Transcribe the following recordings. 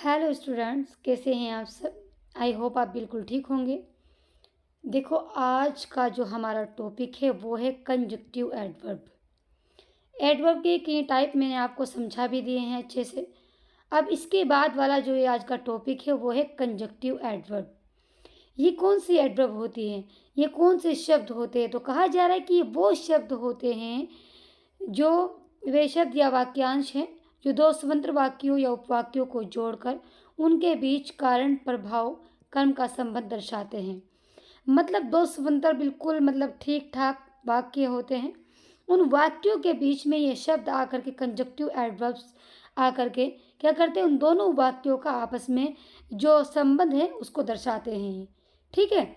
Hello students, कैसे हैं आप सब। आई होप आप बिल्कुल ठीक होंगे। देखो, आज का जो हमारा टॉपिक है वो है कंजक्टिव एडवर्ब। एडवर्ब के कई टाइप मैंने आपको समझा भी दिए हैं अच्छे से। अब इसके बाद वाला जो ये आज का टॉपिक है वो है कंजक्टिव एडवर्ब। ये कौन सी एडवर्ब होती हैं, ये कौन से शब्द होते हैं। तो कहा जा रहा है कि ये वो शब्द होते हैं जो वे शब्द या वाक्यांश हैं जो दो स्वतंत्र वाक्यों या उपवाक्यों को जोड़कर उनके बीच कारण प्रभाव कर्म का संबंध दर्शाते हैं। मतलब दो स्वतंत्र बिल्कुल ठीक ठाक वाक्य होते हैं। उन वाक्यों के बीच में ये शब्द आकर के कंजक्टिव एडवर्ब्स आकर के क्या करते हैं, उन दोनों वाक्यों का आपस में जो संबंध है उसको दर्शाते हैं। ठीक है,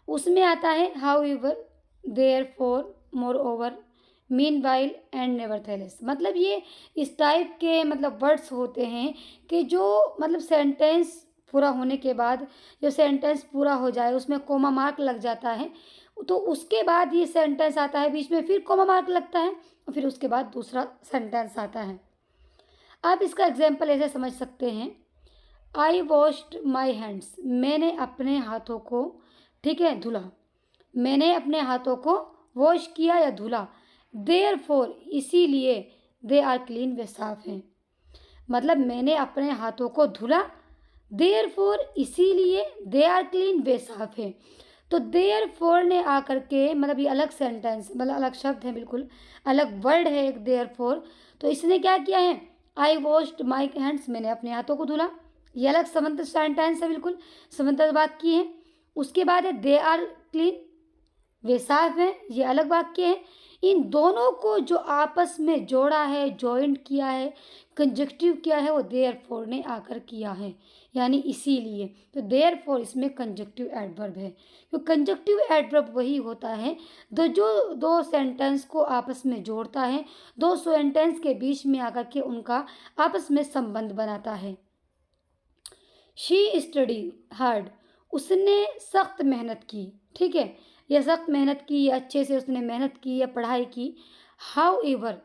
उसमें आता है however, therefore, moreover, meanwhile and nevertheless. मतलब ये इस टाइप के वर्ड्स होते हैं कि जो सेंटेंस पूरा होने के बाद, जो सेंटेंस पूरा हो जाए उसमें कोमा मार्क लग जाता है, तो उसके बाद ये सेंटेंस आता है, बीच में फिर कोमा मार्क लगता है और फिर उसके बाद दूसरा सेंटेंस आता है। आप इसका एग्जाम्पल ऐसे समझ सकते हैं, आई वॉश्ड माई हैंड्स, मैंने अपने हाथों को, ठीक है, धुला। मैंने अपने हाथों को वॉश किया या धुला। देयर फोर, इसीलिए, दे आर क्लीन, वे साफ हैं। मतलब मैंने अपने हाथों को धुला, देयर फोर, इसीलिए, दे आर क्लीन, वे साफ हैं। तो देयर फोर ने आकर के ये अलग सेंटेंस, अलग शब्द है, बिल्कुल अलग वर्ड है एक देयर फोर। तो इसने क्या किया है, आई वॉश्ड माई हैंड्स, मैंने अपने हाथों को धुला, ये अलग समंत सेंटेंस है, बिल्कुल समंत वाक्य है। उसके बाद है दे आर क्लीन, वे साफ हैं, ये अलग वाक्य है। इन दोनों को जो आपस में जोड़ा है, जॉइंट किया है, कंजक्टिव किया है, वो देयरफॉर ने आकर किया है, यानी इसीलिए। तो देयरफॉर इसमें कंजक्टिव एडवर्ब है। तो कंजक्टिव एडवर्ब वही होता है जो दो सेंटेंस को आपस में जोड़ता है, दो सेंटेंस के बीच में आकर के उनका आपस में संबंध बनाता है। शी स्टडी हार्ड, उसने सख्त मेहनत की। ठीक है, यह सख्त मेहनत की, या अच्छे से उसने मेहनत की या पढ़ाई की। हाउ एवर,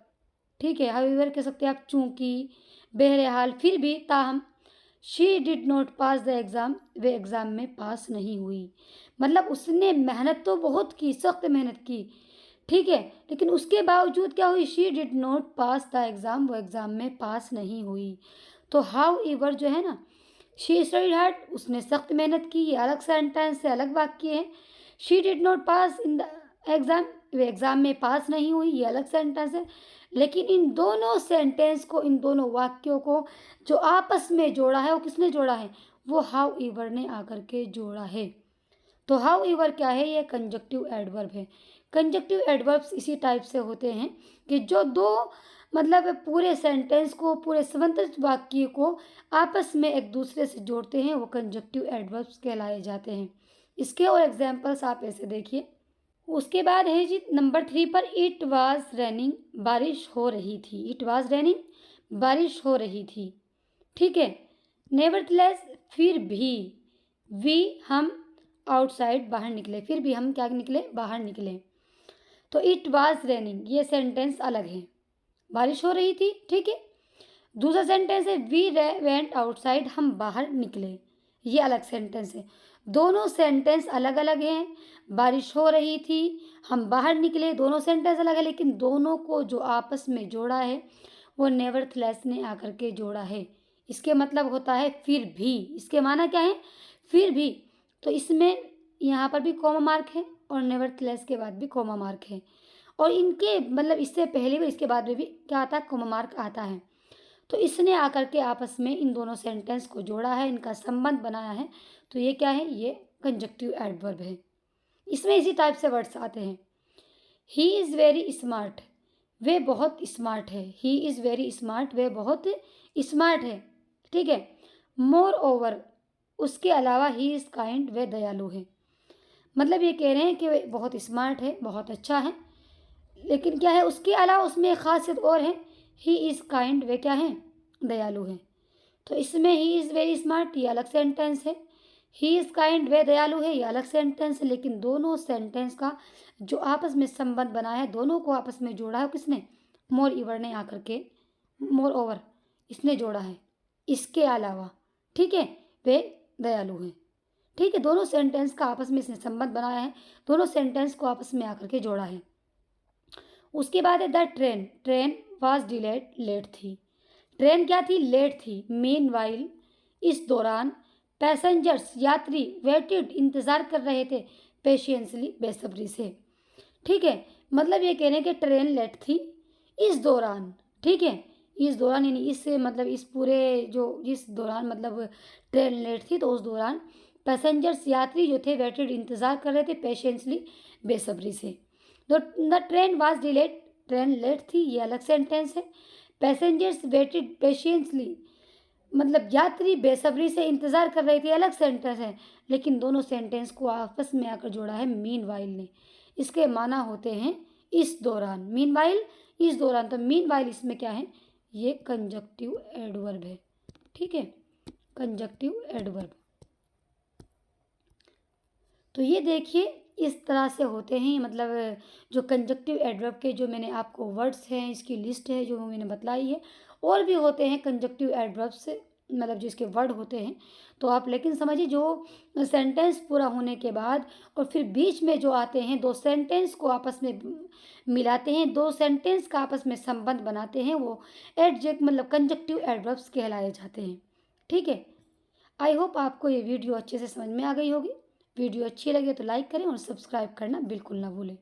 ठीक है, हाउ एवर कह सकते हैं आप, चूंकि, बहरहाल, फिर भी, ताहम। She did not pass the exam, वे एग्ज़ाम में पास नहीं हुई। उसने मेहनत तो बहुत की, सख्त मेहनत की, ठीक है, लेकिन उसके बावजूद क्या हुई, she did not pass the exam, वो एग्ज़ाम में पास नहीं हुई। तो हाउ एवर जो है ना, शी स्टडीड हार्ड, उसने सख्त मेहनत की, ये अलग सेंटेंस है, अलग वाक्य है। She did not pass in the exam, वे एग्ज़ाम में पास नहीं हुई, ये अलग सेंटेंस है। लेकिन इन दोनों सेंटेंस को, इन दोनों वाक्यों को जो आपस में जोड़ा है, वो किसने जोड़ा है, वो हाउ एवर ने आकर के जोड़ा है। तो हाउ एवर क्या है, ये कंजक्टिव एडवर्ब है। कंजक्टिव एडवर्ब्स इसी टाइप से होते हैं कि जो दो पूरे सेंटेंस को, पूरे संबंधित वाक्य को आपस में एक दूसरे से जोड़ते हैं, वो कंजक्टिव एडवर्ब्स कहलाए जाते हैं। इसके और एग्जाम्पल्स आप ऐसे देखिए। उसके बाद है जी नंबर 3 पर, इट वाज रेनिंग, बारिश हो रही थी। इट वाज रेनिंग, बारिश हो रही थी, ठीक है। नेवरथलेस, फिर भी, वी, हम, आउटसाइड, बाहर निकले, फिर भी हम क्या निकले, बाहर निकले। तो इट वाज रेनिंग, ये सेंटेंस अलग है, बारिश हो रही थी, ठीक है। दूसरा सेंटेंस है वी वेंट आउटसाइड, हम बाहर निकले, ये अलग सेंटेंस है। दोनों सेंटेंस अलग अलग हैं, बारिश हो रही थी, हम बाहर निकले, दोनों सेंटेंस अलग है, लेकिन दोनों को जो आपस में जोड़ा है वो नेवरथलेस ने आकर के जोड़ा है। इसके मतलब होता है फिर भी, इसके माना क्या है, फिर भी। तो इसमें यहाँ पर भी कॉमा मार्क है और नेवरथलेस के बाद भी कॉमा मार्क है, और इनके इससे पहले भी इसके बाद में भी क्या आता है, कॉमा मार्क आता है। तो इसने आकर के आपस में इन दोनों सेंटेंस को जोड़ा है, इनका संबंध बनाया है। तो ये क्या है, ये कंजक्टिव एडवर्ब है। इसमें इसी टाइप से वर्ड्स आते हैं। ही इज़ वेरी स्मार्ट, वे बहुत स्मार्ट है। ही इज़ वेरी स्मार्ट, वे बहुत स्मार्ट है, ठीक है। मोर ओवर, उसके अलावा, ही इज़ काइंड, वे दयालु है। ये कह रहे हैं कि वे बहुत स्मार्ट है, बहुत अच्छा है, लेकिन क्या है, उसके अलावा उसमें एक खासियत और है, ही इज़ काइंड, वे क्या हैं, दयालु हैं। तो इसमें ही इज़ वेरी स्मार्ट, ये अलग सेंटेंस है। ही इज़ काइंड, वे दयालु है, ये अलग सेंटेंस है। लेकिन दोनों सेंटेंस का जो आपस में संबंध बना है, दोनों को आपस में जोड़ा है किसने, मोर ओवर ने आकर के, मोर ओवर इसने जोड़ा है। इसके अलावा, ठीक है, वे दयालु हैं। ठीक है, दोनों सेंटेंस का आपस में इसने संबंध बनाया है, दोनों सेंटेंस को आपस में आकर के जोड़ा है। उसके बाद है the train, train was delayed, late थी। ट्रेन क्या थी? लेट थी। मीनवाइल, इस दौरान, पैसेंजर्स, यात्री, वेटेड, इंतज़ार कर रहे थे, पेशेंसली, बेसब्री से। ठीक है, मतलब ये कह रहे हैं कि ट्रेन लेट थी इस दौरान। ठीक है, इस दौरान यानी इस मतलब इस पूरे जो इस दौरान मतलब ट्रेन लेट थी तो उस दौरान पैसेंजर्स, यात्री जो थे, वेटेड, इंतज़ार कर रहे थे, पेशेंसली, बेसब्री से। The train was delayed, train late थी, ये अलग सेंटेंस है। पैसेंजर्स वेटेड पेशेंसली, मतलब यात्री बेसब्री से इंतज़ार कर रहे थे, अलग सेंटेंस है। लेकिन दोनों सेंटेंस को आपस में आकर जोड़ा है मीनवाइल ने। इसके माना होते हैं इस दौरान। मीनवाइल, इस दौरान, तो मीनवाइल इसमें क्या है? ये कंजक्टिव एडवर्ब है। ठीक है, कंजक्टिव एडवर्ब। तो ये देखिए इस तरह से होते हैं, मतलब जो कंजक्टिव एडवर्ब के जो मैंने आपको वर्ड्स हैं, इसकी लिस्ट है जो मैंने बतलाई है। और भी होते हैं कंजक्टिव एडवर्ब्स, मतलब जो इसके वर्ड होते हैं। तो आप लेकिन समझिए जो सेंटेंस पूरा होने के बाद और फिर बीच में जो आते हैं, दो सेंटेंस को आपस में मिलाते हैं, दो सेंटेंस का आपस में संबंध बनाते हैं, वो एडजेक्ट मतलब कंजक्टिव एडवर्ब्स कहलाए जाते हैं। ठीक है, आई होप आपको ये वीडियो अच्छे से समझ में आ गई होगी। वीडियो अच्छी लगे तो लाइक करें और सब्सक्राइब करना बिल्कुल ना भूलें।